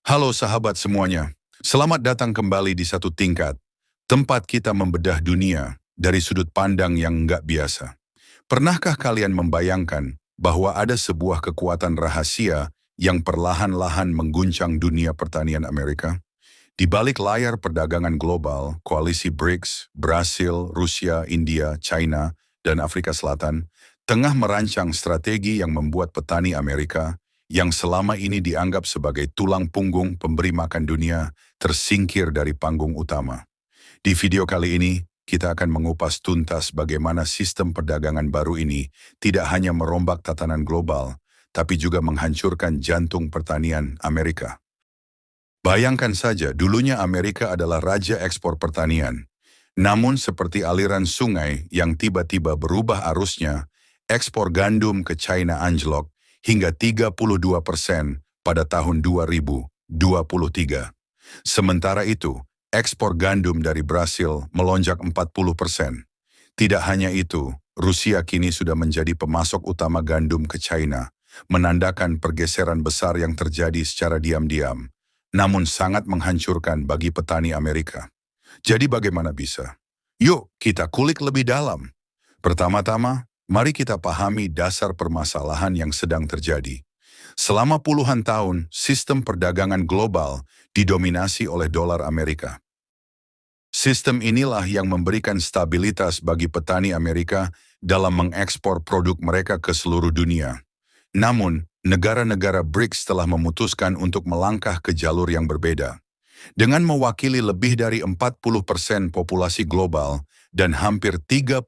Halo sahabat semuanya, selamat datang kembali di Satu Tingkat, tempat kita membedah dunia dari sudut pandang yang nggak biasa. Pernahkah kalian membayangkan bahwa ada sebuah kekuatan rahasia yang perlahan-lahan mengguncang dunia pertanian Amerika? Di balik layar perdagangan global, koalisi BRICS, Brasil, Rusia, India, China, dan Afrika Selatan tengah merancang strategi yang membuat petani Amerika yang selama ini dianggap sebagai tulang punggung pemberi makan dunia tersingkir dari panggung utama. Di video kali ini, kita akan mengupas tuntas bagaimana sistem perdagangan baru ini tidak hanya merombak tatanan global, tapi juga menghancurkan jantung pertanian Amerika. Bayangkan saja, dulunya Amerika adalah raja ekspor pertanian. Namun seperti aliran sungai yang tiba-tiba berubah arusnya, ekspor gandum ke China anjlok hingga 32% pada tahun 2023. Sementara itu, ekspor gandum dari Brasil melonjak 40%. Tidak hanya itu, Rusia kini sudah menjadi pemasok utama gandum ke China, menandakan pergeseran besar yang terjadi secara diam-diam, namun sangat menghancurkan bagi petani Amerika. Jadi bagaimana bisa? Yuk kita kulik lebih dalam. Pertama-tama, mari kita pahami dasar permasalahan yang sedang terjadi. Selama puluhan tahun, sistem perdagangan global didominasi oleh dolar Amerika. Sistem inilah yang memberikan stabilitas bagi petani Amerika dalam mengekspor produk mereka ke seluruh dunia. Namun, negara-negara BRICS telah memutuskan untuk melangkah ke jalur yang berbeda. Dengan mewakili lebih dari 40% populasi global dan hampir 30%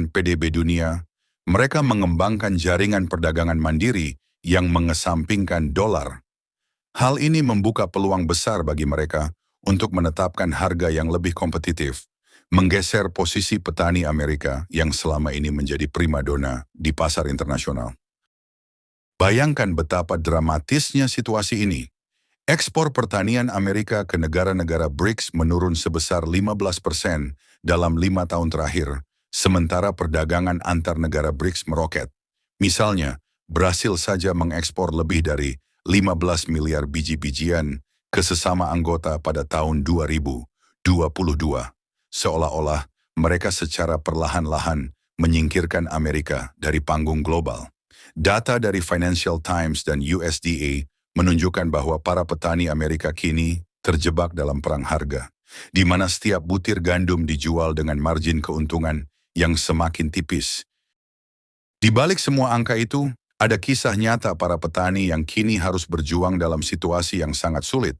PDB dunia, mereka mengembangkan jaringan perdagangan mandiri yang mengesampingkan dolar. Hal ini membuka peluang besar bagi mereka untuk menetapkan harga yang lebih kompetitif, menggeser posisi petani Amerika yang selama ini menjadi primadona di pasar internasional. Bayangkan betapa dramatisnya situasi ini. Ekspor pertanian Amerika ke negara-negara BRICS menurun sebesar 15% dalam 5 tahun terakhir, sementara perdagangan antar negara BRICS meroket. Misalnya, Brasil saja mengekspor lebih dari 15 miliar biji-bijian ke sesama anggota pada tahun 2022, seolah-olah mereka secara perlahan-lahan menyingkirkan Amerika dari panggung global. Data dari Financial Times dan USDA menunjukkan bahwa para petani Amerika kini terjebak dalam perang harga, di mana setiap butir gandum dijual dengan margin keuntungan yang semakin tipis. Di balik semua angka itu, ada kisah nyata para petani yang kini harus berjuang dalam situasi yang sangat sulit.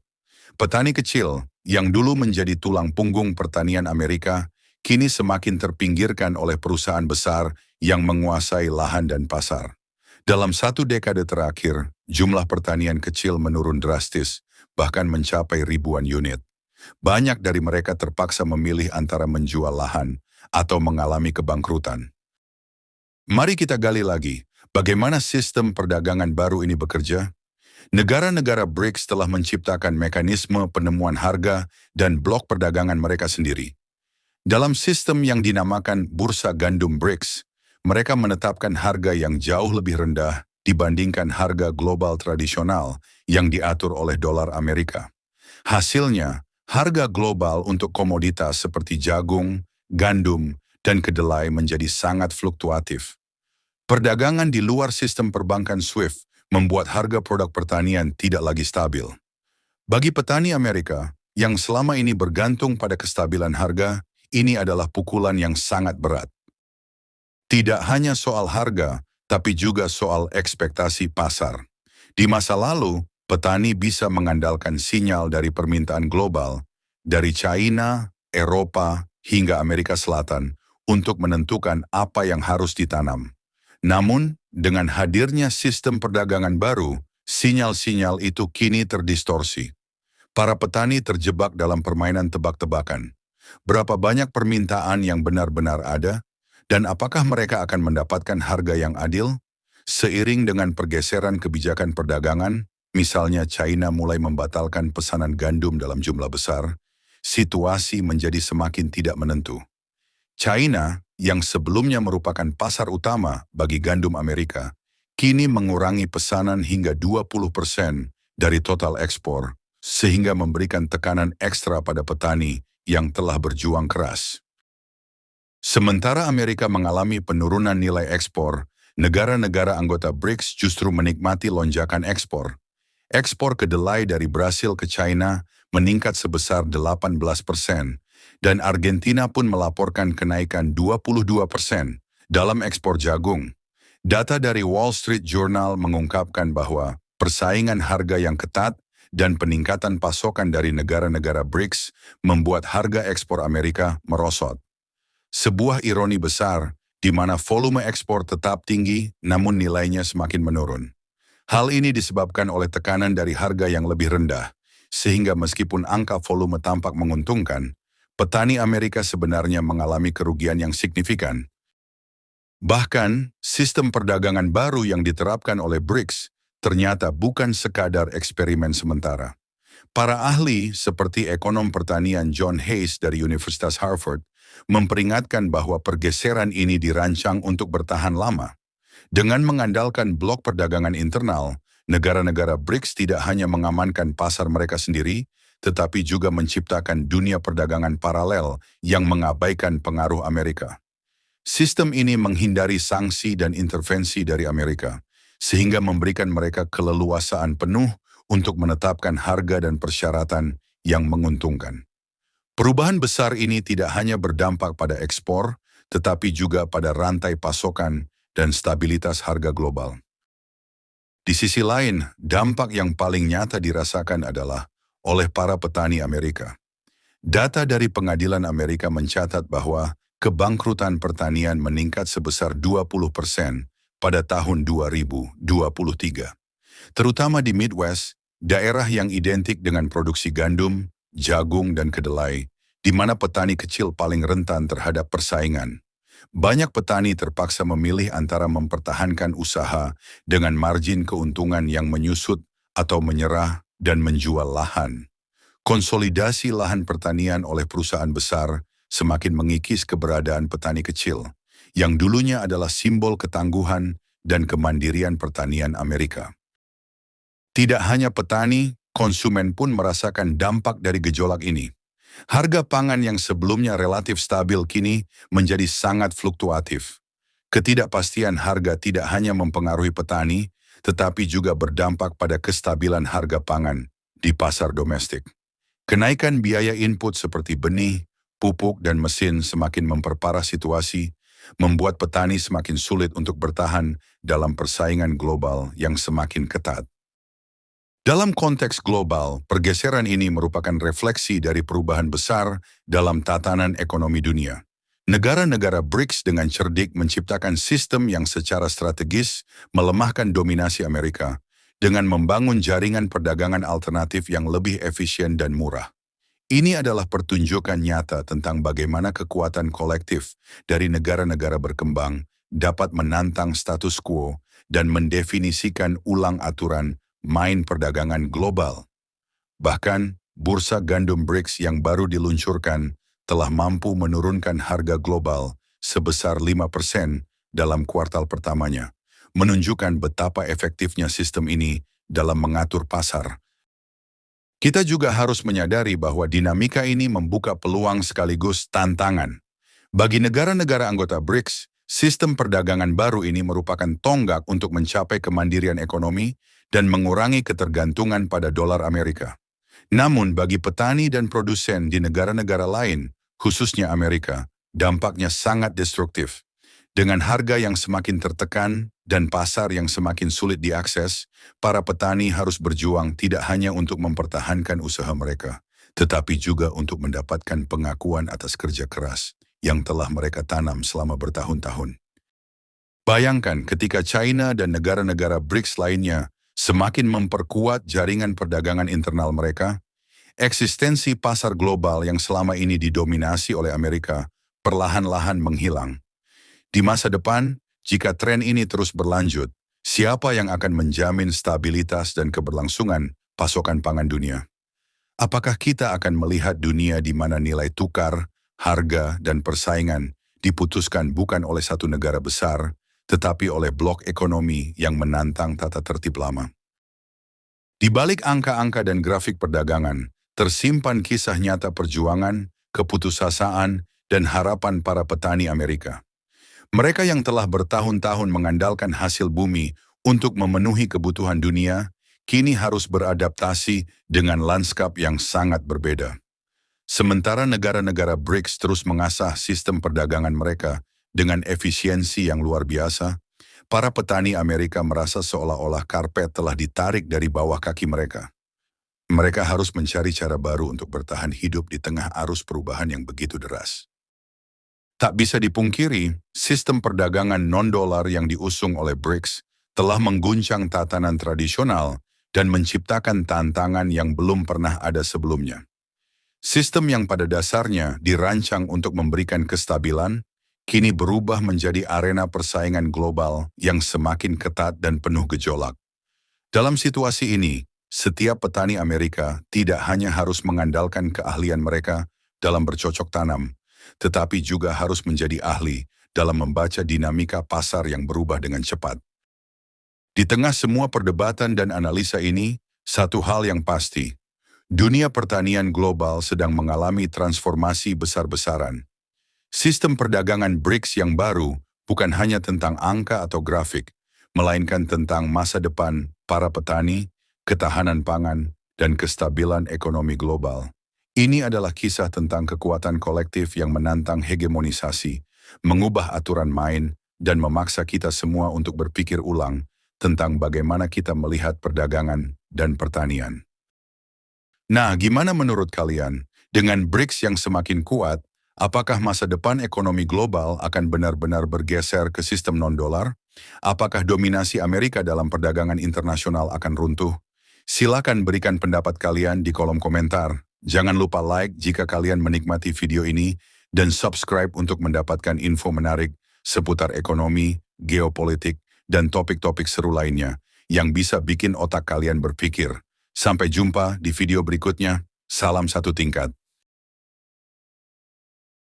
Petani kecil yang dulu menjadi tulang punggung pertanian Amerika, kini semakin terpinggirkan oleh perusahaan besar yang menguasai lahan dan pasar. Dalam 1 dekade terakhir, jumlah pertanian kecil menurun drastis, bahkan mencapai ribuan unit. Banyak dari mereka terpaksa memilih antara menjual lahan atau mengalami kebangkrutan. Mari kita gali lagi, bagaimana sistem perdagangan baru ini bekerja? Negara-negara BRICS telah menciptakan mekanisme penemuan harga dan blok perdagangan mereka sendiri. Dalam sistem yang dinamakan Bursa Gandum BRICS, mereka menetapkan harga yang jauh lebih rendah dibandingkan harga global tradisional yang diatur oleh dolar Amerika. Hasilnya, harga global untuk komoditas seperti jagung, gandum, dan kedelai menjadi sangat fluktuatif. Perdagangan di luar sistem perbankan SWIFT membuat harga produk pertanian tidak lagi stabil. Bagi petani Amerika yang selama ini bergantung pada kestabilan harga, ini adalah pukulan yang sangat berat. Tidak hanya soal harga, tapi juga soal ekspektasi pasar. Di masa lalu, petani bisa mengandalkan sinyal dari permintaan global, dari China, Eropa, hingga Amerika Selatan, untuk menentukan apa yang harus ditanam. Namun, dengan hadirnya sistem perdagangan baru, sinyal-sinyal itu kini terdistorsi. Para petani terjebak dalam permainan tebak-tebakan. Berapa banyak permintaan yang benar-benar ada? Dan apakah mereka akan mendapatkan harga yang adil? Seiring dengan pergeseran kebijakan perdagangan, misalnya China mulai membatalkan pesanan gandum dalam jumlah besar, situasi menjadi semakin tidak menentu. China, yang sebelumnya merupakan pasar utama bagi gandum Amerika, kini mengurangi pesanan hingga 20% dari total ekspor, sehingga memberikan tekanan ekstra pada petani yang telah berjuang keras. Sementara Amerika mengalami penurunan nilai ekspor, negara-negara anggota BRICS justru menikmati lonjakan ekspor. Ekspor kedelai dari Brasil ke China meningkat sebesar 18%, dan Argentina pun melaporkan kenaikan 22% dalam ekspor jagung. Data dari Wall Street Journal mengungkapkan bahwa persaingan harga yang ketat dan peningkatan pasokan dari negara-negara BRICS membuat harga ekspor Amerika merosot. Sebuah ironi besar di mana volume ekspor tetap tinggi namun nilainya semakin menurun. Hal ini disebabkan oleh tekanan dari harga yang lebih rendah, sehingga meskipun angka volume tampak menguntungkan, petani Amerika sebenarnya mengalami kerugian yang signifikan. Bahkan, sistem perdagangan baru yang diterapkan oleh BRICS ternyata bukan sekadar eksperimen sementara. Para ahli seperti ekonom pertanian John Hayes dari Universitas Harvard memperingatkan bahwa pergeseran ini dirancang untuk bertahan lama. Dengan mengandalkan blok perdagangan internal, negara-negara BRICS tidak hanya mengamankan pasar mereka sendiri, tetapi juga menciptakan dunia perdagangan paralel yang mengabaikan pengaruh Amerika. Sistem ini menghindari sanksi dan intervensi dari Amerika, sehingga memberikan mereka keleluasaan penuh untuk menetapkan harga dan persyaratan yang menguntungkan. Perubahan besar ini tidak hanya berdampak pada ekspor, tetapi juga pada rantai pasokan dan stabilitas harga global. Di sisi lain, dampak yang paling nyata dirasakan adalah oleh para petani Amerika. Data dari Pengadilan Amerika mencatat bahwa kebangkrutan pertanian meningkat sebesar 20% pada tahun 2023. Terutama di Midwest, daerah yang identik dengan produksi gandum, jagung, dan kedelai, di mana petani kecil paling rentan terhadap persaingan. Banyak petani terpaksa memilih antara mempertahankan usaha dengan margin keuntungan yang menyusut atau menyerah dan menjual lahan. Konsolidasi lahan pertanian oleh perusahaan besar semakin mengikis keberadaan petani kecil, yang dulunya adalah simbol ketangguhan dan kemandirian pertanian Amerika. Tidak hanya petani, konsumen pun merasakan dampak dari gejolak ini. Harga pangan yang sebelumnya relatif stabil kini menjadi sangat fluktuatif. Ketidakpastian harga tidak hanya mempengaruhi petani, tetapi juga berdampak pada kestabilan harga pangan di pasar domestik. Kenaikan biaya input seperti benih, pupuk, dan mesin semakin memperparah situasi, membuat petani semakin sulit untuk bertahan dalam persaingan global yang semakin ketat. Dalam konteks global, pergeseran ini merupakan refleksi dari perubahan besar dalam tatanan ekonomi dunia. Negara-negara BRICS dengan cerdik menciptakan sistem yang secara strategis melemahkan dominasi Amerika dengan membangun jaringan perdagangan alternatif yang lebih efisien dan murah. Ini adalah pertunjukan nyata tentang bagaimana kekuatan kolektif dari negara-negara berkembang dapat menantang status quo dan mendefinisikan ulang aturan main perdagangan global. Bahkan, bursa gandum BRICS yang baru diluncurkan telah mampu menurunkan harga global sebesar 5% dalam kuartal pertamanya, menunjukkan betapa efektifnya sistem ini dalam mengatur pasar. Kita juga harus menyadari bahwa dinamika ini membuka peluang sekaligus tantangan. Bagi negara-negara anggota BRICS, sistem perdagangan baru ini merupakan tonggak untuk mencapai kemandirian ekonomi dan mengurangi ketergantungan pada dolar Amerika. Namun bagi petani dan produsen di negara-negara lain, khususnya Amerika, dampaknya sangat destruktif. Dengan harga yang semakin tertekan dan pasar yang semakin sulit diakses, para petani harus berjuang tidak hanya untuk mempertahankan usaha mereka, tetapi juga untuk mendapatkan pengakuan atas kerja keras yang telah mereka tanam selama bertahun-tahun. Bayangkan ketika China dan negara-negara BRICS lainnya semakin memperkuat jaringan perdagangan internal mereka, eksistensi pasar global yang selama ini didominasi oleh Amerika perlahan-lahan menghilang. Di masa depan, jika tren ini terus berlanjut, siapa yang akan menjamin stabilitas dan keberlangsungan pasokan pangan dunia? Apakah kita akan melihat dunia di mana nilai tukar, harga, dan persaingan diputuskan bukan oleh satu negara besar, tetapi oleh blok ekonomi yang menantang tata tertib lama? Di balik angka-angka dan grafik perdagangan, tersimpan kisah nyata perjuangan, keputusasaan, dan harapan para petani Amerika. Mereka yang telah bertahun-tahun mengandalkan hasil bumi untuk memenuhi kebutuhan dunia, kini harus beradaptasi dengan lanskap yang sangat berbeda. Sementara negara-negara BRICS terus mengasah sistem perdagangan mereka dengan efisiensi yang luar biasa, para petani Amerika merasa seolah-olah karpet telah ditarik dari bawah kaki mereka. Mereka harus mencari cara baru untuk bertahan hidup di tengah arus perubahan yang begitu deras. Tak bisa dipungkiri, sistem perdagangan non-dolar yang diusung oleh BRICS telah mengguncang tatanan tradisional dan menciptakan tantangan yang belum pernah ada sebelumnya. Sistem yang pada dasarnya dirancang untuk memberikan kestabilan, kini berubah menjadi arena persaingan global yang semakin ketat dan penuh gejolak. Dalam situasi ini, setiap petani Amerika tidak hanya harus mengandalkan keahlian mereka dalam bercocok tanam, tetapi juga harus menjadi ahli dalam membaca dinamika pasar yang berubah dengan cepat. Di tengah semua perdebatan dan analisa ini, satu hal yang pasti, dunia pertanian global sedang mengalami transformasi besar-besaran. Sistem perdagangan BRICS yang baru bukan hanya tentang angka atau grafik, melainkan tentang masa depan para petani, ketahanan pangan, dan kestabilan ekonomi global. Ini adalah kisah tentang kekuatan kolektif yang menantang hegemonisasi, mengubah aturan main, dan memaksa kita semua untuk berpikir ulang tentang bagaimana kita melihat perdagangan dan pertanian. Nah, gimana menurut kalian? Dengan BRICS yang semakin kuat, apakah masa depan ekonomi global akan benar-benar bergeser ke sistem non-dolar? Apakah dominasi Amerika dalam perdagangan internasional akan runtuh? Silakan berikan pendapat kalian di kolom komentar. Jangan lupa like jika kalian menikmati video ini dan subscribe untuk mendapatkan info menarik seputar ekonomi, geopolitik, dan topik-topik seru lainnya yang bisa bikin otak kalian berpikir. Sampai jumpa di video berikutnya. Salam satu tingkat.